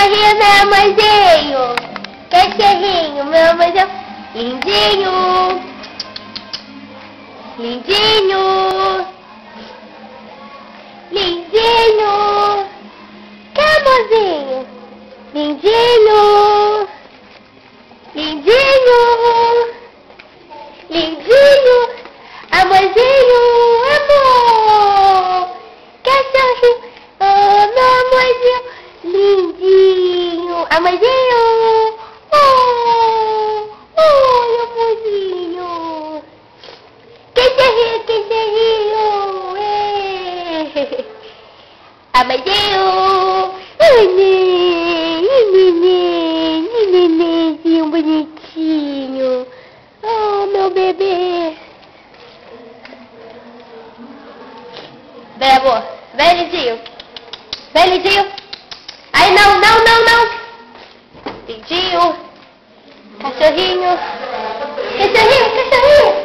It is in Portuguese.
Cachorrinho, meu amorzinho. Cachorrinho, meu amorzinho. Lindinho. Lindinho. Lindinho. Amorzinho. Lindinho. Lindinho. Lindinho. Amorzinho. Amor. Cachorrinho. Oh, meu amorzinho. Lindinho. Amorzinho. Oh, oh, amorzinho. Cachorrinho, cachorrinho. Amorzinho. Nenenzinho bonitinho. Oh, meu bebê. Vem, amor. Vem, lindinho. Vem, lindinho. Aí, não. Lindinho. Cachorrinho. Cachorrinho.